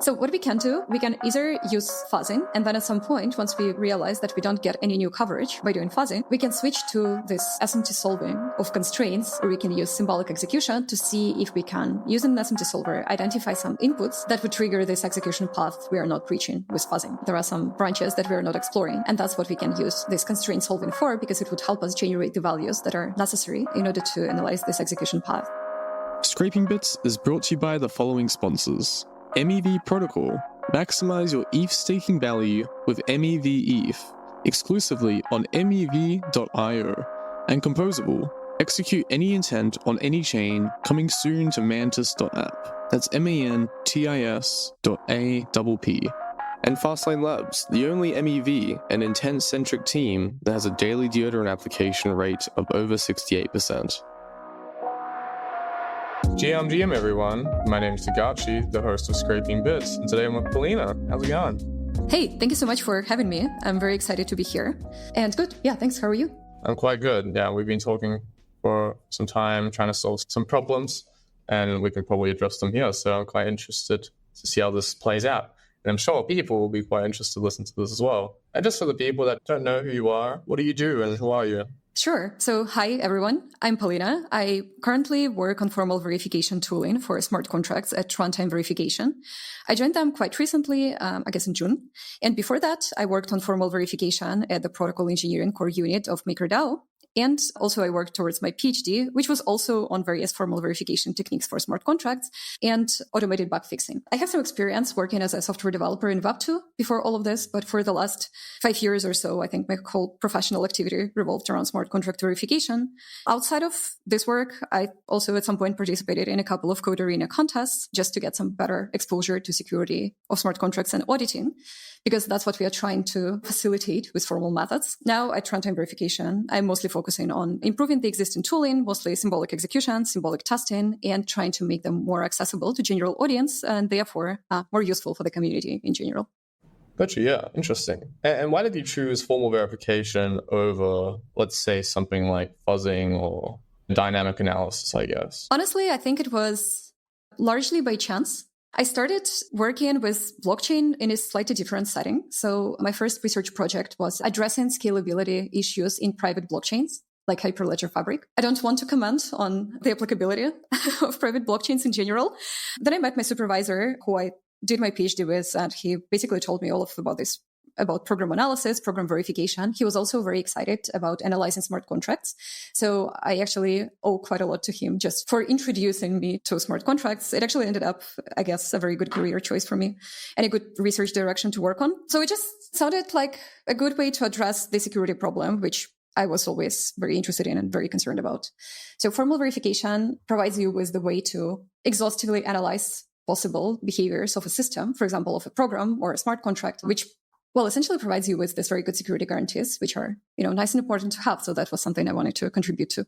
So what we can do, we can either use fuzzing, and then at some point, once we realize that we don't get any new coverage by doing fuzzing, we can switch to this SMT solving of constraints, or we can use symbolic execution to see if we can, using an SMT solver, identify some inputs that would trigger this execution path we are not reaching with fuzzing. There are some branches that we are not exploring, and that's what we can use this constraint solving for, because it would help us generate the values that are necessary in order to analyze this execution path. Scraping Bits is brought to you by the following sponsors. MEV Protocol. Maximize your ETH staking value with MEV ETH, exclusively on mev.io. And Composable. Execute any intent on any chain, coming soon to mantis.app. That's mantis.app. And Fastlane Labs, the only MEV and intent-centric team that has a daily deodorant application rate of over 68%. GM everyone, my name is DeGatchi, the host of Scraping Bits, and today I'm with Palina. How's it going? Hey, thank you so much for having me. I'm very excited to be here. And good, yeah, thanks. How are you? I'm quite good. Yeah, we've been talking for some time, trying to solve some problems, and we can probably address them here. So I'm quite interested to see how this plays out. And I'm sure people will be quite interested to listen to this as well. And just for the people that don't know who you are, what do you do and who are you? Sure. So, hi, everyone. I'm Palina. I currently work on formal verification tooling for smart contracts at Runtime Verification. I joined them quite recently, I guess in June. And before that, I worked on formal verification at the protocol engineering core unit of MakerDAO. And also I worked towards my PhD, which was also on various formal verification techniques for smart contracts and automated bug fixing. I have some experience working as a software developer in Web2 before all of this, but for the last 5 years or so, I think my whole professional activity revolved around smart contract verification. Outside of this work, I also at some point participated in a couple of Code Arena contests just to get some better exposure to security of smart contracts and auditing, because that's what we are trying to facilitate with formal methods. Now at Runtime Verification, I'm mostly focusing on improving the existing tooling, mostly symbolic execution, symbolic testing, and trying to make them more accessible to general audience and therefore more useful for the community in general. Gotcha, yeah, interesting. And why did you choose formal verification over, let's say, something like fuzzing or dynamic analysis, I guess? Honestly, I think it was largely by chance. I started working with blockchain in a slightly different setting. So my first research project was addressing scalability issues in private blockchains, like Hyperledger Fabric. I don't want to comment on the applicability of private blockchains in general. Then I met my supervisor, who I did my PhD with, and he basically told me all about this, about program analysis, program verification. He was also very excited about analyzing smart contracts. So I actually owe quite a lot to him just for introducing me to smart contracts. It actually ended up, I guess, a very good career choice for me and a good research direction to work on. So it just sounded like a good way to address the security problem, which I was always very interested in and very concerned about. So formal verification provides you with the way to exhaustively analyze possible behaviors of a system, for example, of a program or a smart contract, which essentially provides you with this very good security guarantees, which are, nice and important to have. So that was something I wanted to contribute to.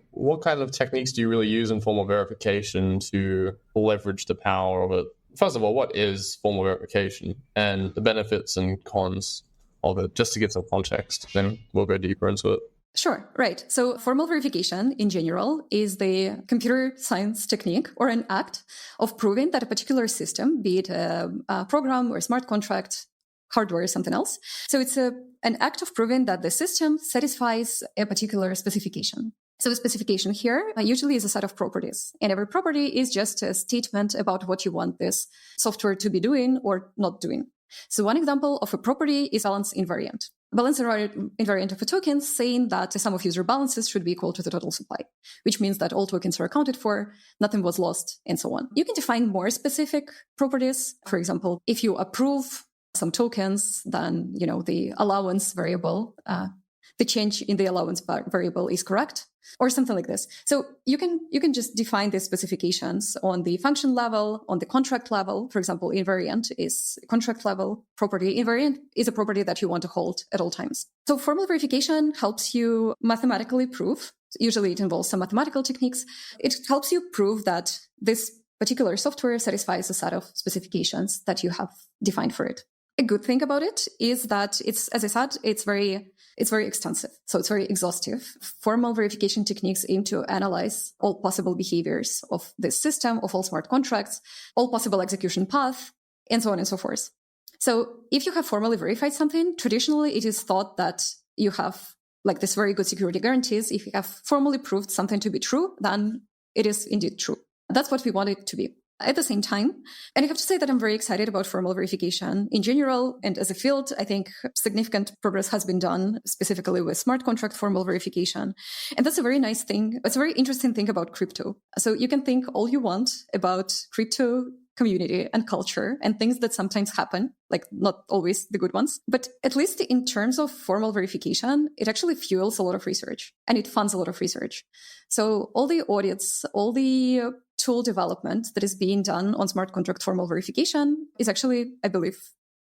What kind of techniques do you really use in formal verification to leverage the power of it? First of all, what is formal verification and the benefits and cons of it, just to give some context? Then we'll go deeper into it. Sure, right. So formal verification in general is the computer science technique or an act of proving that a particular system, be it a program or a smart contract, hardware or something else. So it's an act of proving that the system satisfies a particular specification. So a specification here usually is a set of properties. And every property is just a statement about what you want this software to be doing or not doing. So one example of a property is balance invariant. Balance invariant of a token saying that the sum of user balances should be equal to the total supply, which means that all tokens are accounted for, nothing was lost, and so on. You can define more specific properties. For example, if you approve some tokens, then, the allowance variable, the change in the allowance variable is correct, or something like this. So you can just define the specifications on the function level, on the contract level. For example, invariant is contract level property. Invariant is a property that you want to hold at all times. So formal verification helps you mathematically prove. Usually it involves some mathematical techniques. It helps you prove that this particular software satisfies a set of specifications that you have defined for it. A good thing about it is that it's, as I said, it's very extensive. So it's very exhaustive. Formal verification techniques aim to analyze all possible behaviors of this system, of all smart contracts, all possible execution paths, and so on and so forth. So if you have formally verified something, traditionally it is thought that you have like this very good security guarantees. If you have formally proved something to be true, then it is indeed true. That's what we want it to be. At the same time, and I have to say that I'm very excited about formal verification in general. And as a field, I think significant progress has been done specifically with smart contract formal verification. And that's a very nice thing. It's a very interesting thing about crypto. So you can think all you want about crypto community and culture and things that sometimes happen, like not always the good ones. But at least in terms of formal verification, it actually fuels a lot of research and it funds a lot of research. So all the audits, all the tool development that is being done on smart contract formal verification is actually, I believe,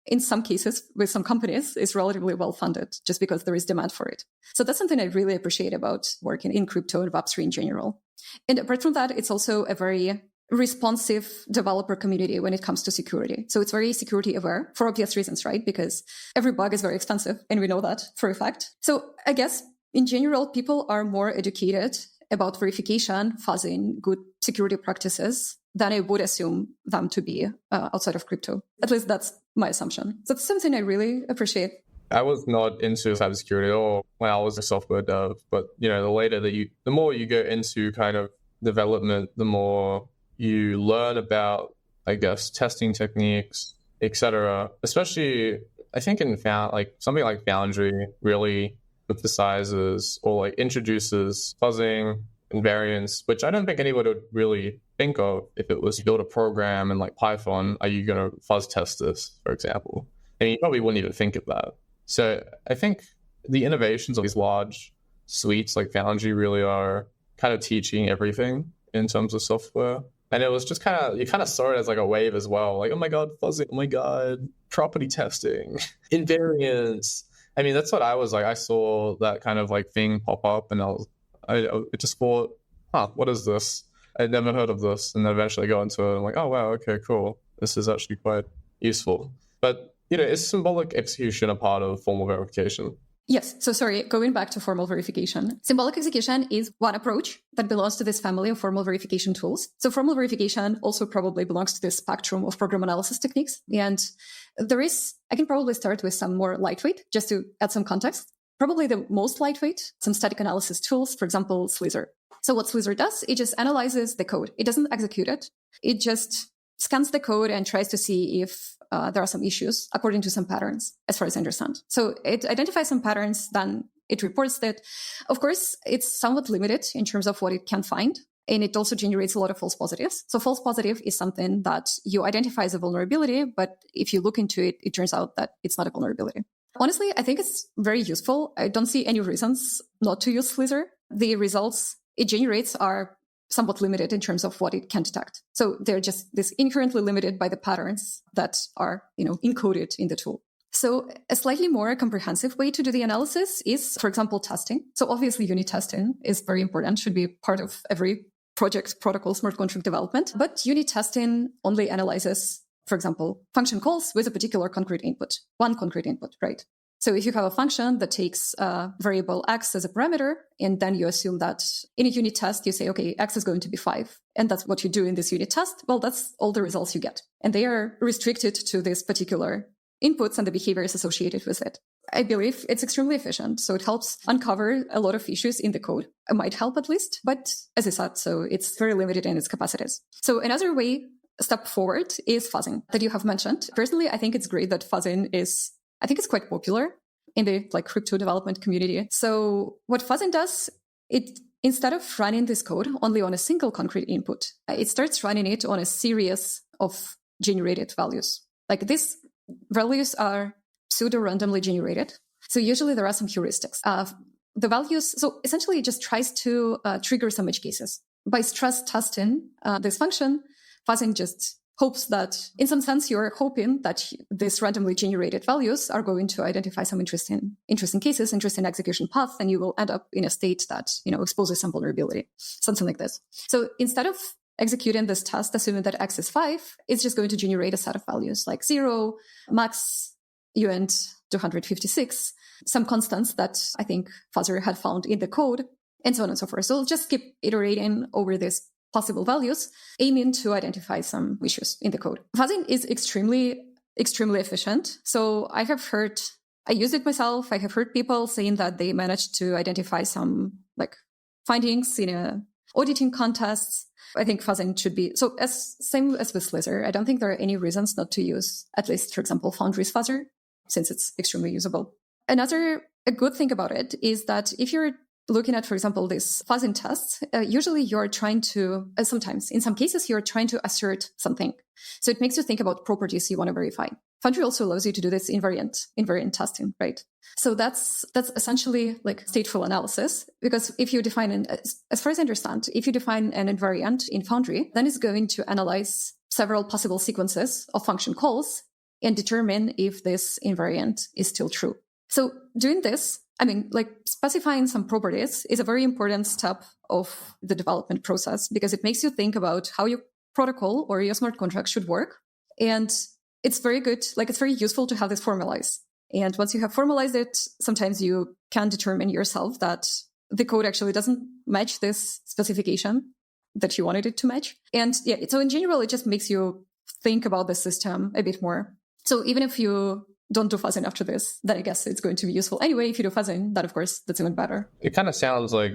in some cases with some companies is relatively well funded just because there is demand for it. So that's something I really appreciate about working in crypto and Web3 in general. And apart from that, it's also a very responsive developer community when it comes to security. So it's very security aware for obvious reasons, right? Because every bug is very expensive and we know that for a fact. So I guess in general, people are more educated about verification, fuzzing, good security practices than I would assume them to be outside of crypto. At least that's my assumption. So that's something I really appreciate. I was not into cybersecurity at all when I was a software dev, but the more you go into kind of development, the more you learn about, I guess, testing techniques, etc. Especially, I think in something like Foundry really emphasizes or like introduces fuzzing and variance, which I don't think anyone would really think of if it was to build a program in like Python. Are you going to fuzz test this, for example? And you probably wouldn't even think of that. So I think the innovations of these large suites like Foundry really are kind of teaching everything in terms of software. And it was just you kind of saw it as like a wave as well. Like, oh my God, fuzzing, oh my God, property testing, invariance. I mean, that's what I was like. I saw that kind of like thing pop up and I just thought, what is this? I'd never heard of this. And then eventually go into it and I'm like, oh, wow, okay, cool. This is actually quite useful. But, is symbolic execution a part of formal verification? Yes. So sorry, going back to formal verification. Symbolic execution is one approach that belongs to this family of formal verification tools. So formal verification also probably belongs to this spectrum of program analysis techniques. And I can probably start with some more lightweight, just to add some context. Probably the most lightweight, some static analysis tools, for example, Slither. So what Slither does, it just analyzes the code. It doesn't execute it. It just scans the code and tries to see if there are some issues according to some patterns, as far as I understand. So it identifies some patterns, then it reports that. Of course, it's somewhat limited in terms of what it can find. And it also generates a lot of false positives. So false positive is something that you identify as a vulnerability, but if you look into it, it turns out that it's not a vulnerability. Honestly, I think it's very useful. I don't see any reasons not to use Slither. The results it generates are somewhat limited in terms of what it can detect. So they're just this inherently limited by the patterns that are, encoded in the tool. So a slightly more comprehensive way to do the analysis is, for example, testing. So obviously unit testing is very important, should be part of every project protocol smart contract development. But unit testing only analyzes, for example, function calls with a particular concrete input, one concrete input, right? So if you have a function that takes variable x as a parameter, and then you assume that in a unit test, you say, okay, x is going to be 5. And that's what you do in this unit test. Well, that's all the results you get. And they are restricted to this particular inputs and the behaviors associated with it. I believe it's extremely efficient. So it helps uncover a lot of issues in the code. It might help at least, but as I said, so it's very limited in its capacities. So another step forward is fuzzing that you have mentioned. Personally, I think it's great that fuzzing it's quite popular in the crypto development community. So what fuzzing does, it instead of running this code only on a single concrete input, it starts running it on a series of generated values. Like these values are pseudo-randomly generated. So usually there are some heuristics. The values, so essentially it just tries to trigger some edge cases. By stress testing this function, fuzzing just hopes that, in some sense, you're hoping that these randomly generated values are going to identify some interesting cases, interesting execution paths, and you will end up in a state that, exposes some vulnerability, something like this. So instead of executing this test, assuming that x is 5, it's just going to generate a set of values like 0, max, uint 256, some constants that I think Fuzzer had found in the code, and so on and so forth. So it'll just keep iterating over this possible values, aiming to identify some issues in the code. Fuzzing is extremely efficient. So I used it myself. I have heard people saying that they managed to identify some findings in auditing contests. I think fuzzing should be same as with Slither. I don't think there are any reasons not to use, at least, for example, Foundry's fuzzer, since it's extremely usable. A good thing about it is that if you're looking at, for example, these fuzzing tests, usually you're trying to, sometimes, in some cases, you're trying to assert something. So it makes you think about properties you want to verify. Foundry also allows you to do this invariant testing, right? So that's essentially like stateful analysis, because if you define, as far as I understand, if you define an invariant in Foundry, then it's going to analyze several possible sequences of function calls and determine if this invariant is still true. So doing this, specifying some properties is a very important step of the development process, because it makes you think about how your protocol or your smart contract should work. And it's very good, it's very useful to have this formalized. And once you have formalized it, sometimes you can determine yourself that the code actually doesn't match this specification that you wanted it to match. And so in general, it just makes you think about the system a bit more. So even if you don't do fuzzing after this, then I guess it's going to be useful. Anyway, if you do fuzzing, then of course, that's even better. It kind of sounds like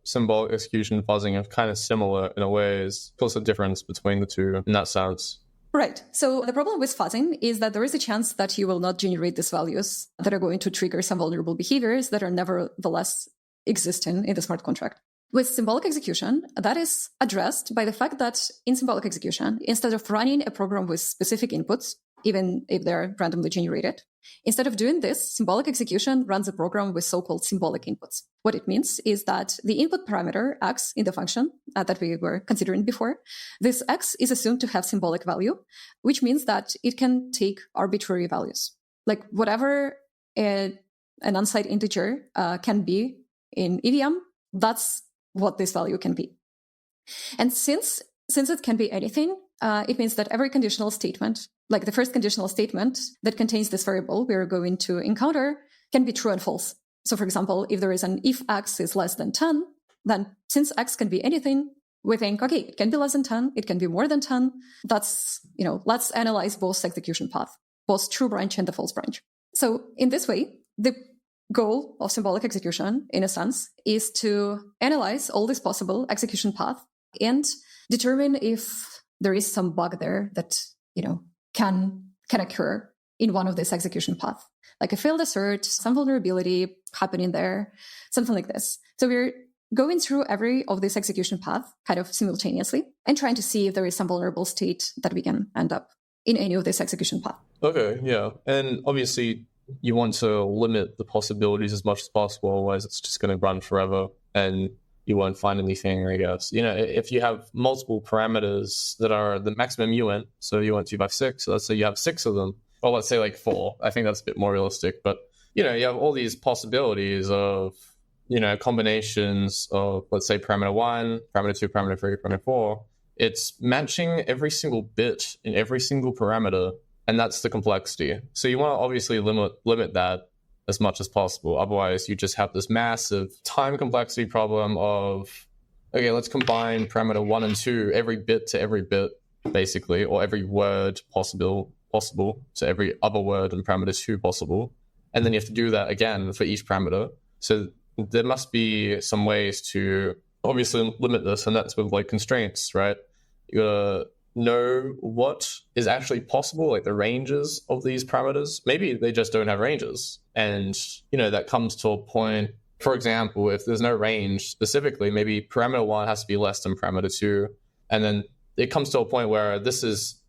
symbolic execution fuzzing are kind of similar in a way. Is also a difference between the two in that sense. Right. So the problem with fuzzing is that there is a chance that you will not generate these values that are going to trigger some vulnerable behaviors that are nevertheless existing in the smart contract. With symbolic execution, that is addressed by the fact that in symbolic execution, instead of running a program with specific inputs, even if they're randomly generated, instead of doing this, symbolic execution runs a program with so-called symbolic inputs. What it means is that the input parameter x in the function that we were considering before, this x is assumed to have symbolic value, which means that it can take arbitrary values. Like whatever an unsigned integer can be in EVM, that's what this value can be. And since it can be anything, it means that every conditional statement, like the first conditional statement that contains this variable we're going to encounter, can be true and false. So for example, if there is an if x is less than 10, then since x can be anything, we think, okay, it can be less than 10, it can be more than 10. That's, let's analyze both execution path, both true branch and the false branch. So in this way, the goal of symbolic execution, in a sense, is to analyze all this possible execution path and determine if there is some bug there that, can occur in one of this execution path, like a failed assert, some vulnerability happening there, something like this. So we're going through every of this execution path kind of simultaneously and trying to see if there is some vulnerable state that we can end up in any of this execution path. Okay, yeah. And obviously you want to limit the possibilities as much as possible, otherwise it's just going to run forever and you won't find anything, I guess. If you have multiple parameters that are the maximum uint, so uint 256, so let's say you have 6 of them, or let's say like 4. I think that's a bit more realistic. But, you have all these possibilities of, combinations of, let's say, parameter 1, parameter 2, parameter 3, parameter 4. It's matching every single bit in every single parameter, and that's the complexity. So you want to obviously limit that as much as possible. Otherwise, you just have this massive time complexity problem of, okay, let's combine parameter 1 and 2, every bit to every bit, basically, or every word possible to every other word in parameter 2 possible. And then you have to do that again for each parameter. So there must be some ways to obviously limit this, and that's with like constraints, right? You gotta know what is actually possible, like the ranges of these parameters. Maybe they just don't have ranges. And, that comes to a point, for example, if there's no range specifically, maybe parameter 1 has to be less than parameter 2. And then it comes to a point where this is,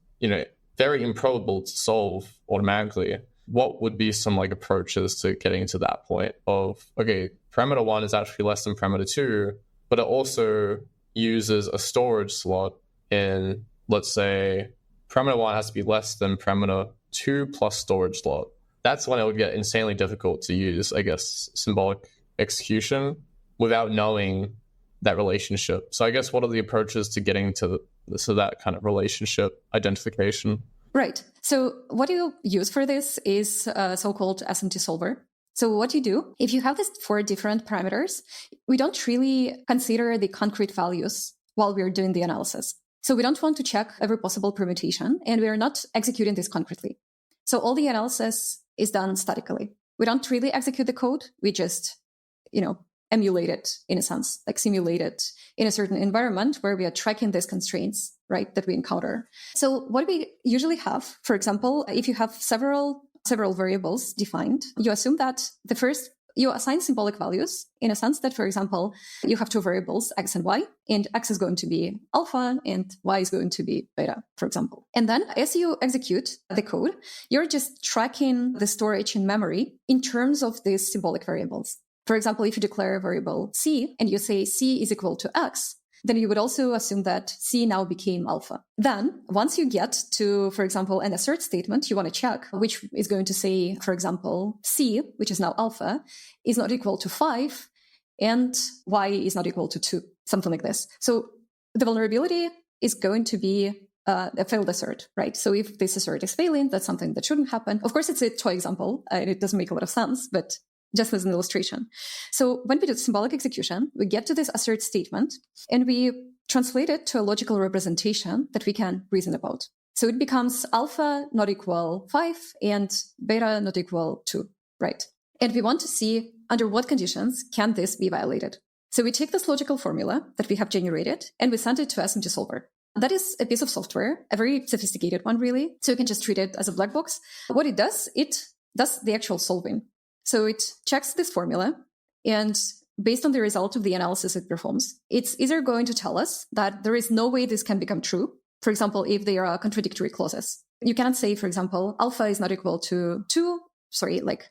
very improbable to solve automatically. What would be some like approaches to getting to that point of, okay, parameter 1 is actually less than parameter 2, but it also uses a storage slot in, let's say, parameter 1 has to be less than parameter 2 plus storage slot. That's when it would get insanely difficult to use, I guess, symbolic execution without knowing that relationship. So I guess what are the approaches to getting to that kind of relationship identification? Right. So what you use for this is a so-called SMT solver. So what you do, if you have these 4 different parameters, we don't really consider the concrete values while we're doing the analysis. So we don't want to check every possible permutation, and we're not executing this concretely. So all the analysis is done statically. We don't really execute the code. We just, emulate it in a sense, like simulate it in a certain environment where we are tracking these constraints, right, that we encounter. So what we usually have, for example, if you have several variables defined, you assume that you assign symbolic values in a sense that, for example, you have two variables, x and y, and x is going to be alpha and y is going to be beta, for example. And then as you execute the code, you're just tracking the storage in memory in terms of these symbolic variables. For example, if you declare a variable c and you say c is equal to x, then you would also assume that c now became alpha. Then once you get to, for example, an assert statement, you want to check which is going to say, for example, c, which is now alpha, is not equal to 5 and y is not equal to 2, something like this. So the vulnerability is going to be a failed assert, right? So if this assert is failing, that's something that shouldn't happen. Of course, it's a toy example and it doesn't make a lot of sense, but just as an illustration. So when we do symbolic execution, we get to this assert statement and we translate it to a logical representation that we can reason about. So it becomes alpha not equal 5 and beta not equal 2, right? And we want to see under what conditions can this be violated. So we take this logical formula that we have generated and we send it to SMT solver. That is a piece of software, a very sophisticated one, really. So you can just treat it as a black box. What it does the actual solving. So it checks this formula, and based on the result of the analysis it performs, it's either going to tell us that there is no way this can become true. For example, if there are contradictory clauses. You cannot say, for example, alpha is not equal to 2,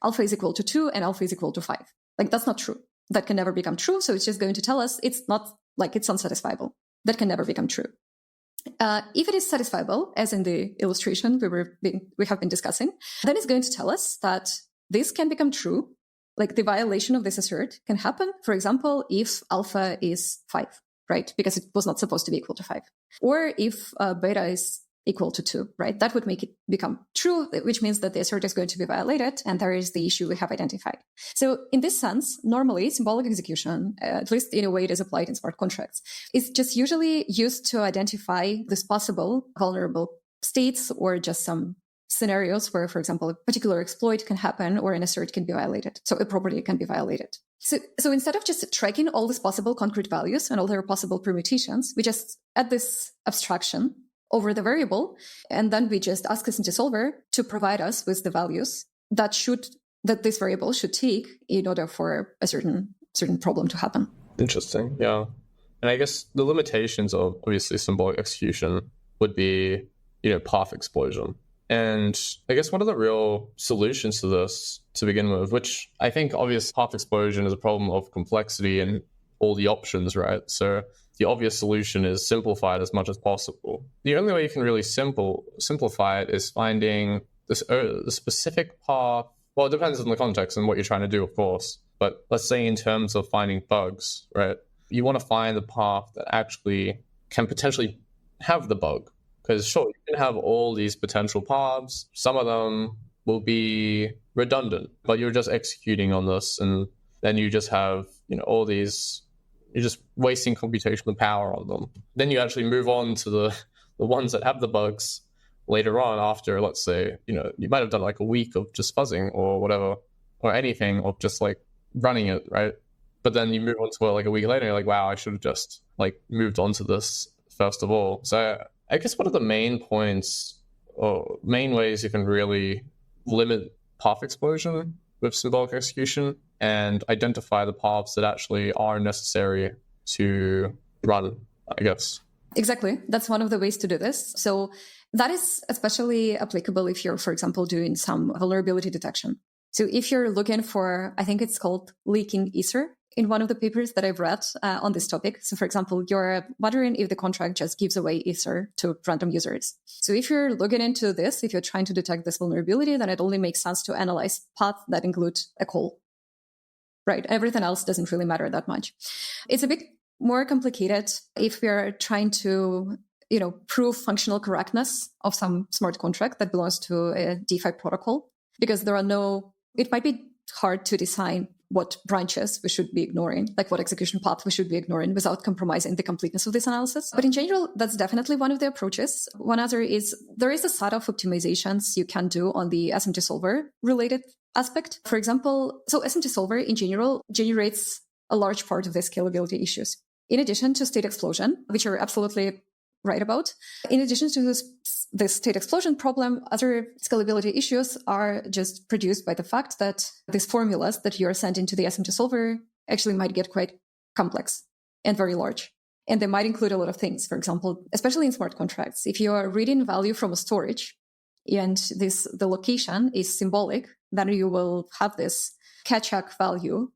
alpha is equal to 2 and alpha is equal to 5. Like, that's not true. That can never become true. So it's just going to tell us it's unsatisfiable. That can never become true. If it is satisfiable, as in the illustration we have been discussing, then it's going to tell us that this can become true, like the violation of this assert can happen, for example, if alpha is 5, right? Because it was not supposed to be equal to 5. Or if beta is equal to 2, right? That would make it become true, which means that the assert is going to be violated, and there is the issue we have identified. So in this sense, normally symbolic execution, at least in a way it is applied in smart contracts, is just usually used to identify this possible vulnerable states or just some scenarios where, for example, a particular exploit can happen or an assert can be violated. So a property can be violated. So instead of just tracking all these possible concrete values and all their possible permutations, we just add this abstraction over the variable, and then we just ask SMT solver to provide us with the values that this variable should take in order for a certain problem to happen. Interesting. Yeah. And I guess the limitations of obviously symbolic execution would be, path explosion. And I guess one of the real solutions to this to begin with, which I think obvious path explosion is a problem of complexity and all the options, right? So the obvious solution is simplify it as much as possible. The only way you can really simplify it is finding the specific path. Well, it depends on the context and what you're trying to do, of course. But let's say in terms of finding bugs, right? You want to find the path that actually can potentially have the bug. Because sure, you can have all these potential paths. Some of them will be redundant, but you're just executing on this. And then you just have, all these, you're just wasting computational power on them. Then you actually move on to the ones that have the bugs later on after, let's say, you might have done like a week of just fuzzing or whatever, or anything of just like running it, right? But then you move on to like a week later, you're like, wow, I should have just like moved on to this first of all. So I guess one of the main points or main ways you can really limit path explosion with symbolic execution and identify the paths that actually are necessary to run, I guess. Exactly. That's one of the ways to do this. So that is especially applicable if you're, for example, doing some vulnerability detection. So if you're looking for, I think it's called leaking ether in one of the papers that I've read on this topic. So for example, you're wondering if the contract just gives away ether to random users. So if you're looking into this, if you're trying to detect this vulnerability, then it only makes sense to analyze paths that include a call, right? Everything else doesn't really matter that much. It's a bit more complicated if we're trying to, prove functional correctness of some smart contract that belongs to a DeFi protocol, because it might be hard to design what branches we should be ignoring, like what execution path we should be ignoring without compromising the completeness of this analysis. But in general, that's definitely one of the approaches. One other is there is a set of optimizations you can do on the SMT solver related aspect. For example, so SMT solver in general generates a large part of the scalability issues. In addition to state explosion, which you're absolutely right about, in addition to this state explosion problem, other scalability issues are just produced by the fact that these formulas that you're sending to the SMT solver actually might get quite complex and very large. And they might include a lot of things. For example, especially in smart contracts, if you are reading value from a storage and the location is symbolic, then you will have this catch-up value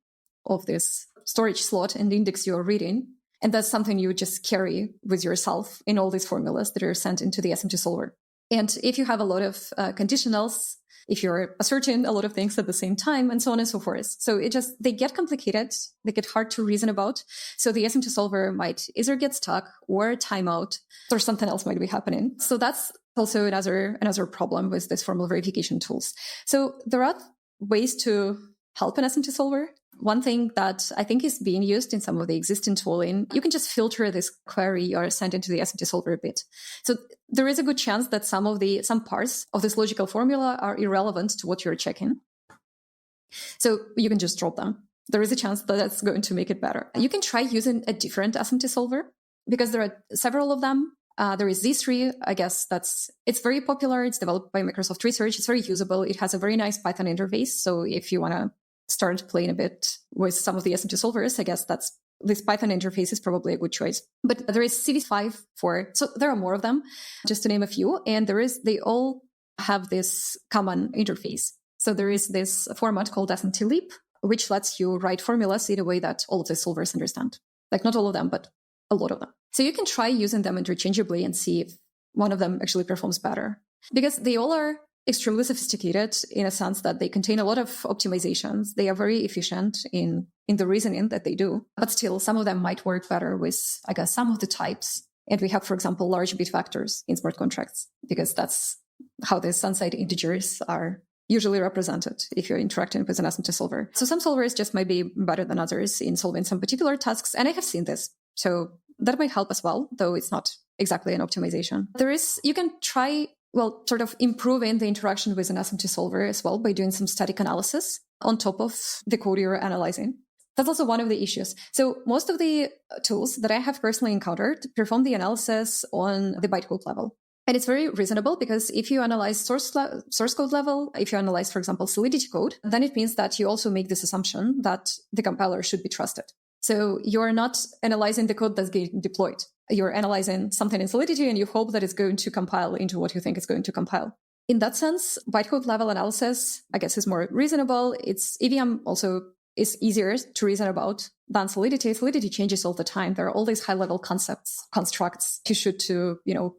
of this storage slot and index you're reading. And that's something you just carry with yourself in all these formulas that are sent into the SMT solver. And if you have a lot of conditionals, if you're asserting a lot of things at the same time, and so on and so forth. So they get complicated, they get hard to reason about. So the SMT solver might either get stuck or timeout, or something else might be happening. So that's also another problem with these formal verification tools. So there are ways to help an SMT solver. One thing that I think is being used in some of the existing tooling, you can just filter this query you are sending to the SMT solver a bit. So there is a good chance that some parts of this logical formula are irrelevant to what you're checking. So you can just drop them. There is a chance that that's going to make it better. You can try using a different SMT solver because there are several of them. There is Z3, I guess it's very popular. It's developed by Microsoft Research. It's very usable. It has a very nice Python interface. So if you want to start playing a bit with some of the SMT solvers, I guess this Python interface is probably a good choice. But there is CV5 so there are more of them, just to name a few. And they all have this common interface. So there is this format called SMT Leap, which lets you write formulas in a way that all of the solvers understand. Like not all of them, but a lot of them. So you can try using them interchangeably and see if one of them actually performs better. Because they all are extremely sophisticated in a sense that they contain a lot of optimizations. They are very efficient in the reasoning that they do. But still, some of them might work better with, I guess, some of the types. And we have, for example, large bit factors in smart contracts, because that's how the sun-side integers are usually represented if you're interacting with an SMT solver. So some solvers just might be better than others in solving some particular tasks. And I have seen this. So that might help as well, though it's not exactly an optimization. You can try sort of improving the interaction with an SMT solver as well by doing some static analysis on top of the code you're analyzing. That's also one of the issues. So most of the tools that I have personally encountered perform the analysis on the bytecode level. And it's very reasonable because if you analyze source code level, if you analyze, for example, Solidity code, then it means that you also make this assumption that the compiler should be trusted. So you're not analyzing the code that's getting deployed. You're analyzing something in Solidity and you hope that it's going to compile into what you think it's going to compile. In that sense, bytecode level analysis, I guess, is more reasonable. EVM also is easier to reason about than Solidity. Solidity changes all the time. There are all these high-level concepts, constructs you should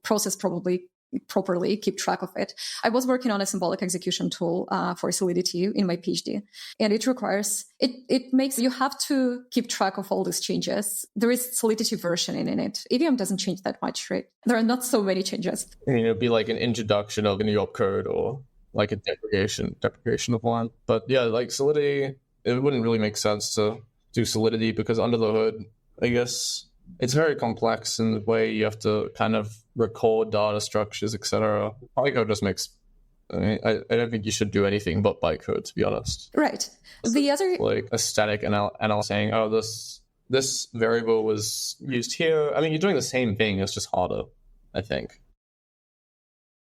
process probably properly, keep track of it. I was working on a symbolic execution tool for Solidity in my PhD, and it requires, it makes you have to keep track of all these changes. There is Solidity versioning in it. EVM doesn't change that much, right? There are not so many changes. I mean, it'd be like an introduction of a New York code or like a deprecation of one. But yeah, like Solidity, it wouldn't really make sense to do Solidity because under the hood, I guess it's very complex in the way you have to kind of record data structures, etc. Bytecode just makes. I don't think you should do anything but bytecode, to be honest. Right. The other like a static analysis saying, "Oh, this variable was used here." I mean, you're doing the same thing. It's just harder, I think.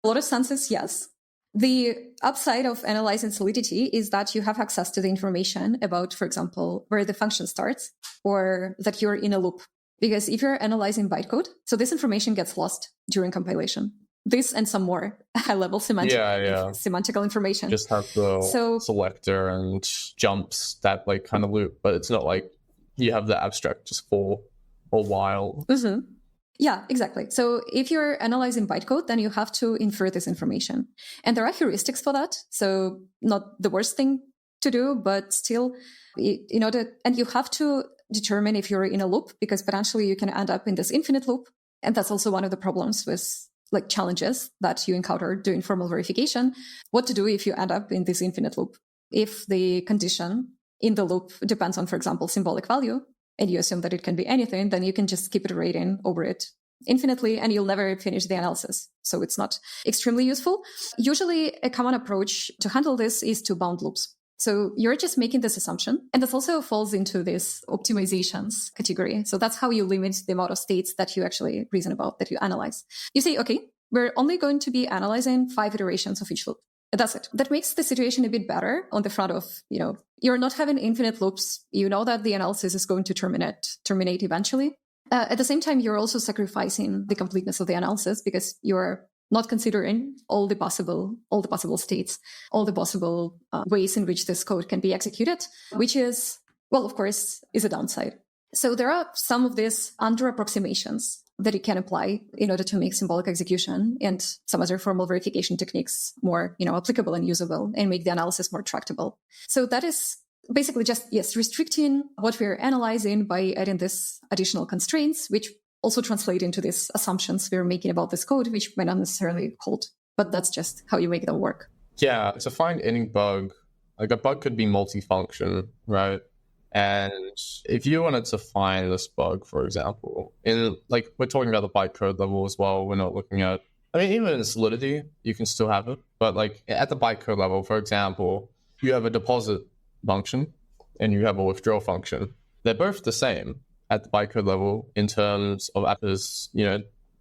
A lot of senses, yes. The upside of analyzing Solidity is that you have access to the information about, for example, where the function starts or that you're in a loop. Because if you're analyzing bytecode, so this information gets lost during compilation. This and some more high-level semantical information. Just have the selector and jumps, that like kind of loop. But it's not like you have the abstract just for a while. Mm-hmm. Yeah, exactly. So if you're analyzing bytecode, then you have to infer this information. And there are heuristics for that. So not the worst thing to do, but still, and you have to determine if you're in a loop, because potentially you can end up in this infinite loop. And that's also one of the problems with like challenges that you encounter doing formal verification. What to do if you end up in this infinite loop? If the condition in the loop depends on, for example, symbolic value, and you assume that it can be anything, then you can just keep iterating over it infinitely and you'll never finish the analysis. So it's not extremely useful. Usually a common approach to handle this is to bound loops. So you're just making this assumption, and this also falls into this optimizations category. So that's how you limit the amount of states that you actually reason about, that you analyze. You say, okay, we're only going to be analyzing 5 iterations of each loop. That's it. That makes the situation a bit better on the front of, you're not having infinite loops. You know that the analysis is going to terminate eventually. At the same time, you're also sacrificing the completeness of the analysis because you're not considering all the possible states, all the possible ways in which this code can be executed, which is, well, of course, is a downside. So there are some of these under approximations that you can apply in order to make symbolic execution and some other formal verification techniques more, applicable and usable and make the analysis more tractable. So that is basically just, restricting what we're analyzing by adding this additional constraints, which also translate into these assumptions we're making about this code, which might not necessarily hold. But that's just how you make them work. Yeah, to find any bug, like a bug could be multifunction, right? And if you wanted to find this bug, for example, we're talking about the bytecode level as well. We're not looking at, even in Solidity, you can still have it. But at the bytecode level, for example, you have a deposit function and you have a withdraw function. They're both the same at the bytecode level in terms of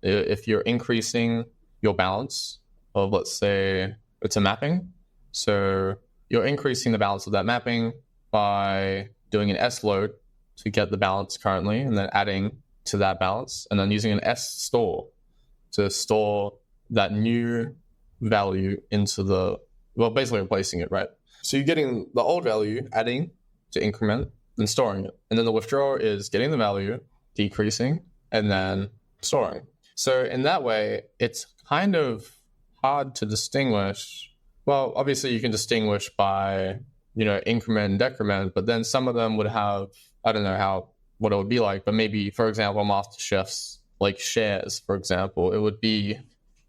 if you're increasing your balance of, let's say, it's a mapping. So you're increasing the balance of that mapping by doing an S load to get the balance currently, and then adding to that balance, and then using an S store to store that new value into basically replacing it, right? So you're getting the old value, adding to increment, and storing it. And then the withdraw is getting the value, decreasing, and then storing. So in that way, it's kind of hard to distinguish. Well, obviously you can distinguish by, increment and decrement, but then some of them would have, I don't know what it would be like, but maybe, for example, master chefs, like shares, for example, it would be,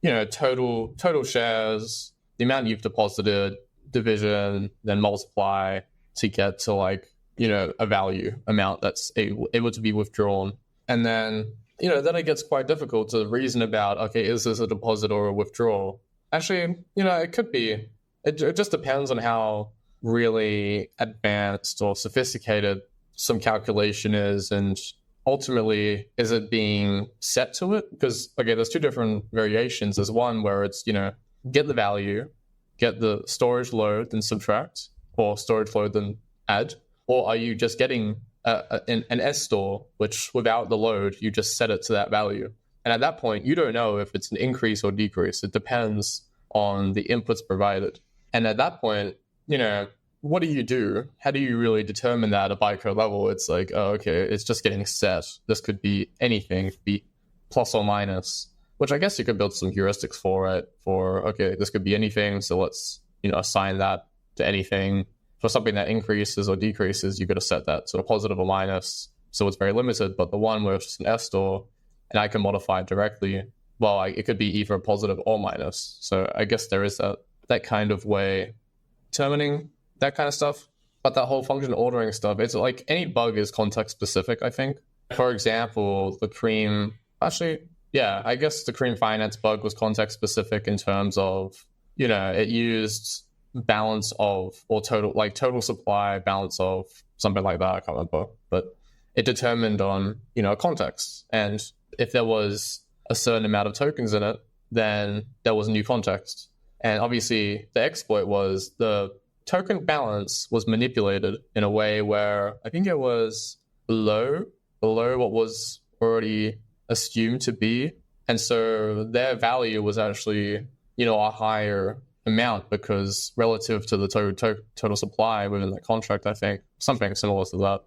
total shares, the amount you've deposited, division, then multiply to get to a value amount that's able to be withdrawn. And then, then it gets quite difficult to reason about, okay, is this a deposit or a withdrawal? Actually, it could be. It just depends on how really advanced or sophisticated some calculation is, and ultimately, is it being set to it? Because, okay, there's 2 different variations. There's one where it's, get the value, get the storage load, then subtract, or storage load, then add. Or are you just getting an S store, which without the load, you just set it to that value? And at that point, you don't know if it's an increase or decrease. It depends on the inputs provided. And at that point, what do you do? How do you really determine that at a bytecode level? It's like, oh, okay, it's just getting set. This could be anything, it could be plus or minus, which I guess you could build some heuristics for it. Okay, this could be anything, so let's assign that to anything. For something that increases or decreases, you got to set that to a positive or minus, so it's very limited. But the one where it's just an S store, and I can modify it directly, well, it could be either positive or minus. So I guess there is that kind of way determining that kind of stuff. But that whole function ordering stuff, it's like any bug is context specific, I think. For example, the cream, I guess the cream finance bug was context specific in terms of, it used balance of, or total supply, balance of, something like that, I can't remember. But it determined on, context. And if there was a certain amount of tokens in it, then there was a new context. And obviously the exploit was the token balance was manipulated in a way where I think it was below what was already assumed to be. And so their value was actually, a higher amount because relative to the total supply within the contract, I think, something similar to that,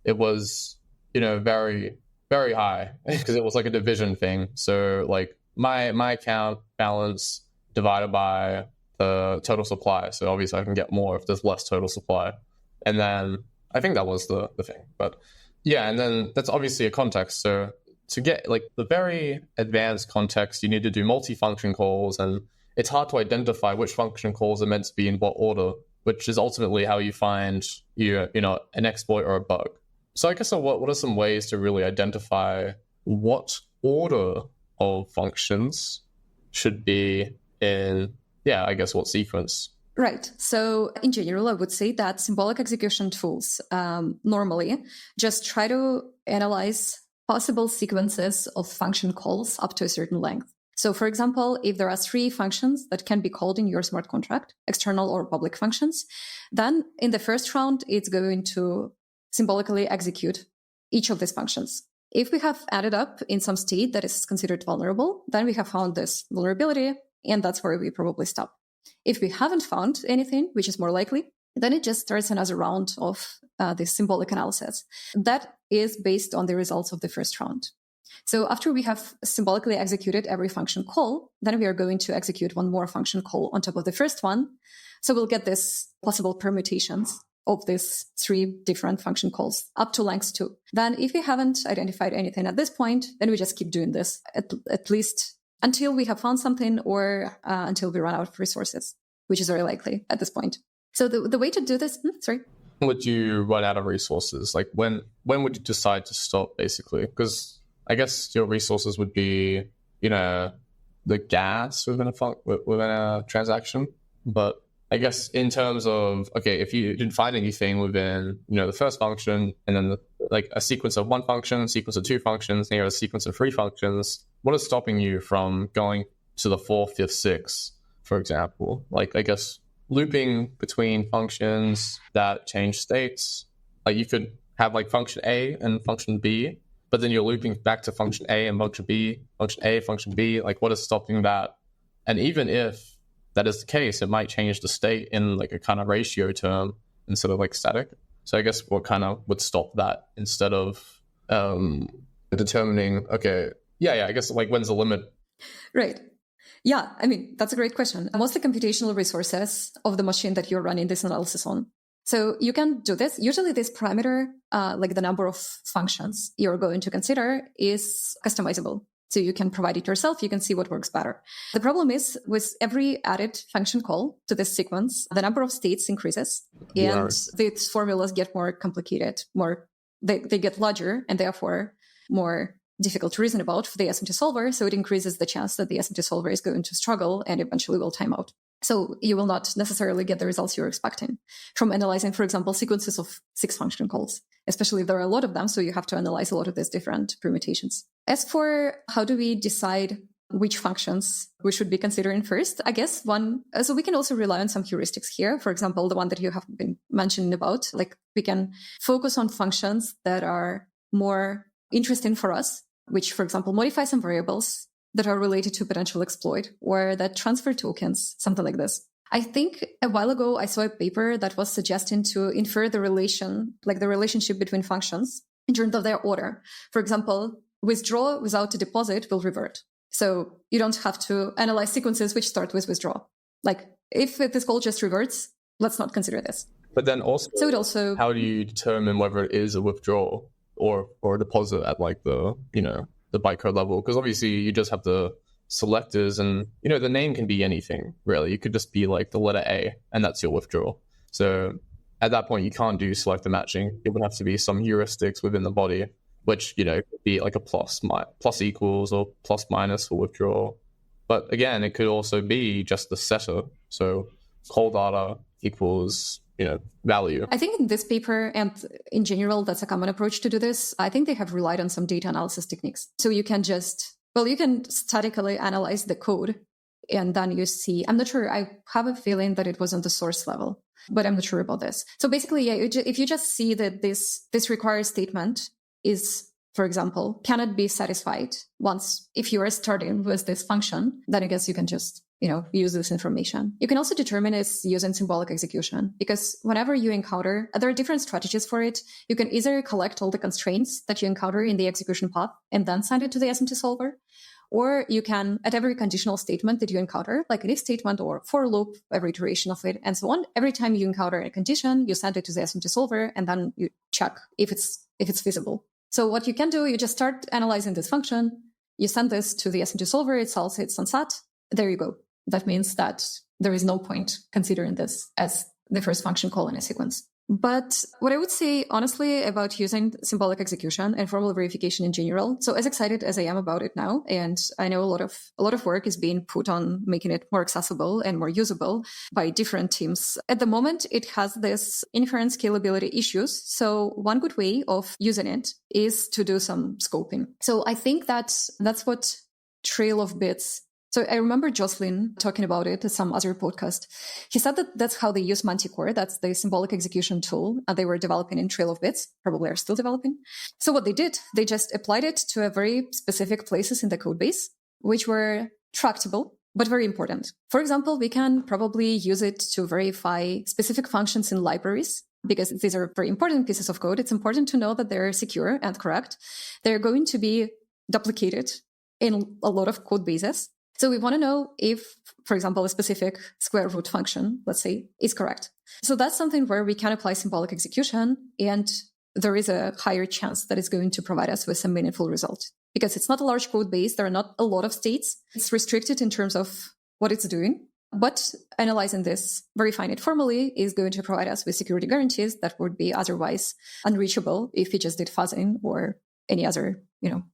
it was, very, very high because it was like a division thing. So my account balance divided by the total supply. So obviously I can get more if there's less total supply. And then I think that was the thing. But yeah, and then that's obviously a context. So to get the very advanced context, you need to do multi-function calls, and it's hard to identify which function calls are meant to be in what order. which is ultimately how you find an exploit or a bug. So I guess what are some ways to really identify what order of functions should be in, I guess, what sequence? Right. So in general, I would say that symbolic execution tools normally just try to analyze possible sequences of function calls up to a certain length. So for example, if there are 3 functions that can be called in your smart contract, external or public functions, then in the first round, it's going to symbolically execute each of these functions. If we have added up in some state that is considered vulnerable, then we have found this vulnerability, and that's where we probably stop. If we haven't found anything, which is more likely, then it just starts another round of this symbolic analysis. That is based on the results of the first round. So after we have symbolically executed every function call, then we are going to execute one more function call on top of the first one. So we'll get this possible permutations of these 3 different function calls up to length 2. Then if we haven't identified anything at this point, then we just keep doing this at least until we have found something or until we run out of resources, which is very likely at this point. So the way to do this, Would you run out of resources? Like when would you decide to stop, basically? Because I guess your resources would be, the gas within a transaction. But I guess in terms of, if you didn't find anything within, the first function, and then a sequence of 1 function, a sequence of 2 functions, and a sequence of 3 functions, what is stopping you from going to the 4th, 5th, 6th, for example? I guess looping between functions that change states. You could have function A and function B, but then you're looping back to function A and function B, function A, function B. What is stopping that? And even if that is the case, it might change the state in a kind of ratio term instead of static. So I guess what kind of would stop that instead of determining, I guess when's the limit? Right. Yeah, I mean, that's a great question. Mostly computational resources of the machine that you're running this analysis on. So you can do this. Usually this parameter, the number of functions you're going to consider, is customizable. So you can provide it yourself. You can see what works better. The problem is with every added function call to this sequence, the number of states increases and these formulas get more complicated, they get larger and therefore more difficult to reason about for the SMT solver. So it increases the chance that the SMT solver is going to struggle and eventually will time out. So you will not necessarily get the results you're expecting from analyzing, for example, sequences of 6 function calls, especially if there are a lot of them. So you have to analyze a lot of these different permutations. As for how do we decide which functions we should be considering first, I guess so we can also rely on some heuristics here. For example, the one that you have been mentioning about, we can focus on functions that are more interesting for us, which, for example, modify some variables that are related to potential exploit or that transfer tokens, something like this. I think a while ago, I saw a paper that was suggesting to infer the relationship between functions in terms of their order. For example, withdraw without a deposit will revert. So you don't have to analyze sequences which start with withdraw. If this call just reverts, let's not consider this. But then also, how do you determine whether it is a withdrawal or a deposit at the bytecode level? Because obviously you just have the selectors and, the name can be anything, really. You could just be the letter A and that's your withdrawal. So at that point, you can't do selector matching. It would have to be some heuristics within the body, which, could be a plus equals or plus minus for withdrawal. But again, it could also be just the setter. So call data equals, value. I think in this paper and in general, that's a common approach to do this. I think they have relied on some data analysis techniques. So you can you can statically analyze the code and then you see, I'm not sure, I have a feeling that it was on the source level, but I'm not sure about this. So basically, if you just see that this requires statement is, for example, cannot be satisfied if you are starting with this function, then I guess you can just use this information. You can also determine it's using symbolic execution because whenever you encounter, there are different strategies for it. You can either collect all the constraints that you encounter in the execution path and then send it to the SMT solver, or you can, at every conditional statement that you encounter, like an if statement or for loop, every iteration of it, and so on, every time you encounter a condition, you send it to the SMT solver and then you check if it's feasible. So what you can do, you just start analyzing this function, you send this to the SMT solver, it hits on SAT, there you go. That means that there is no point considering this as the first function call in a sequence. But what I would say, honestly, about using symbolic execution and formal verification in general, so as excited as I am about it now, and I know a lot of work is being put on making it more accessible and more usable by different teams. At the moment, it has this inference scalability issues. So one good way of using it is to do some scoping. So I think that's what trail of bits. So I remember Jocelyn talking about it at some other podcast. He said that that's how they use Manticore. That's the symbolic execution tool they were developing in Trail of Bits, probably are still developing. So what they did, they just applied it to a very specific places in the code base, which were tractable, but very important. For example, we can probably use it to verify specific functions in libraries, because these are very important pieces of code. It's important to know that they're secure and correct. They're going to be duplicated in a lot of code bases. So we want to know if, for example, a specific square root function, let's say, is correct. So that's something where we can apply symbolic execution, and there is a higher chance that it's going to provide us with some meaningful result. Because it's not a large code base, there are not a lot of states. It's restricted in terms of what it's doing. But analyzing this, verifying it formally, is going to provide us with security guarantees that would be otherwise unreachable if we just did fuzzing or any other,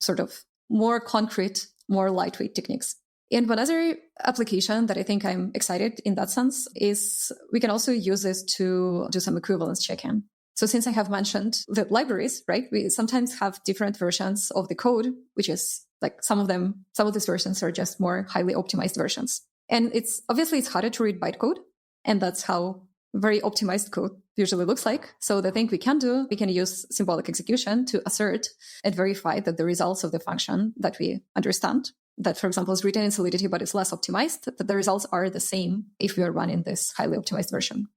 sort of more concrete, more lightweight techniques. And one other application that I think I'm excited in that sense is we can also use this to do some equivalence check-in. So since I have mentioned the libraries, right, we sometimes have different versions of the code, which is like some of these versions are just more highly optimized versions. And it's harder to read bytecode. And that's how very optimized code usually looks like. So the thing we can do, we can use symbolic execution to assert and verify that the results of the function that we understand, that, for example, is written in Solidity, but it's less optimized, that the results are the same if we are running this highly optimized version.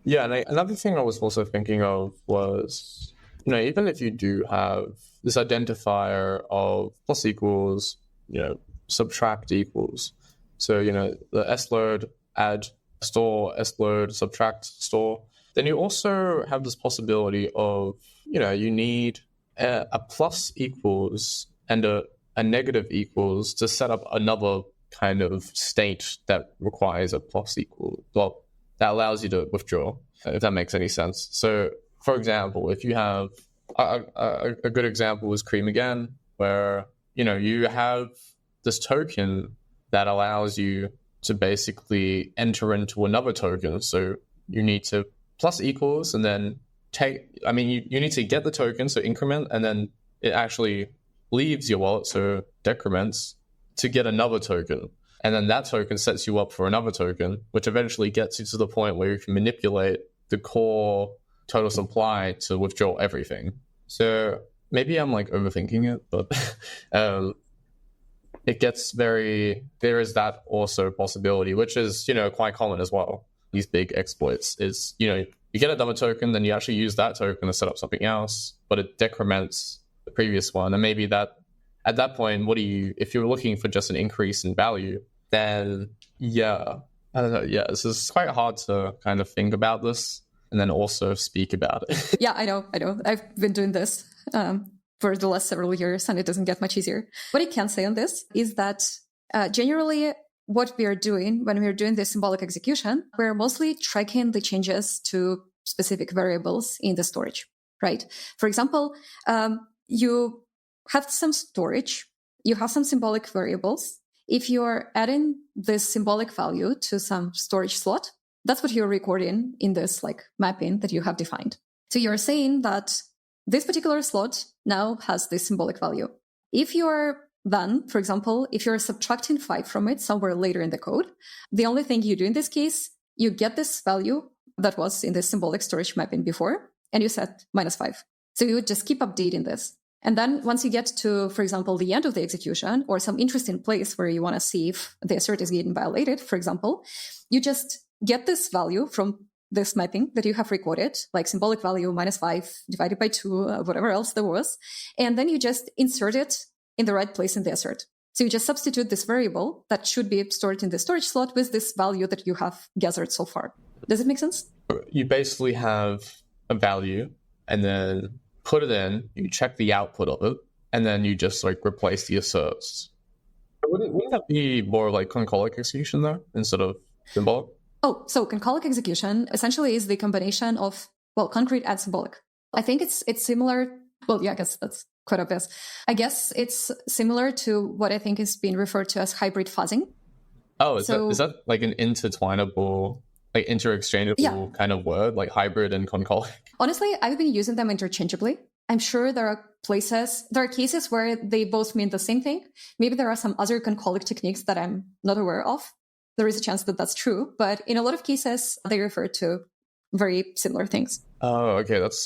Yeah, and another thing I was also thinking of was, even if you do have this identifier of plus equals, subtract equals. So, the sload add store, sload subtract store. Then you also have this possibility of, you need a plus equals and a negative equals to set up another kind of state that requires a plus equal. Well, that allows you to withdraw, if that makes any sense. So, for example, if you have a good example is Cream again, where, you have this token that allows you to basically enter into another token. So you need to plus equals and then you need to get the token, so increment, and then it actually leaves your wallet, so decrements, to get another token. And then that token sets you up for another token, which eventually gets you to the point where you can manipulate the core total supply to withdraw everything. So maybe I'm overthinking it, but it gets there is that also possibility, which is, quite common as well. These big exploits is, you get another token, then you actually use that token to set up something else, but it decrements the previous one. And maybe that at that point, if you're looking for just an increase in value, then I don't know. Yeah, this is quite hard to kind of think about this and then also speak about it. Yeah, I know. I've been doing this for the last several years, and it doesn't get much easier. What I can say on this is that generally what we are doing when we're doing this symbolic execution, we're mostly tracking the changes to specific variables in the storage, right? For example, you have some storage, you have some symbolic variables. If you're adding this symbolic value to some storage slot, that's what you're recording in this mapping that you have defined. So you're saying that this particular slot now has this symbolic value. If you're then, for example, if you're subtracting 5 from it somewhere later in the code, the only thing you do in this case, you get this value that was in the symbolic storage mapping before, and you set -5. So you would just keep updating this. And then once you get to, for example, the end of the execution or some interesting place where you want to see if the assert is getting violated, for example, you just get this value from this mapping that you have recorded, like symbolic value -5 divided by 2, whatever else there was. And then you just insert it in the right place in the assert. So you just substitute this variable that should be stored in the storage slot with this value that you have gathered so far. Does it make sense? You basically have a value and then put it in, you check the output of it, and then you just replace the asserts. Wouldn't that be more like concolic execution though, instead of symbolic? Oh, so concolic execution essentially is the combination of, well, concrete and symbolic. I think it's similar. Well, yeah, I guess that's quite obvious. I guess it's similar to what I think is being referred to as hybrid fuzzing. Oh, is that like an intertwinable, like interexchangeable kind of word, like hybrid and concolic? Honestly, I've been using them interchangeably. I'm sure there are cases where they both mean the same thing. Maybe there are some other concolic techniques that I'm not aware of. There is a chance that that's true, but in a lot of cases, they refer to very similar things. Oh, okay. That's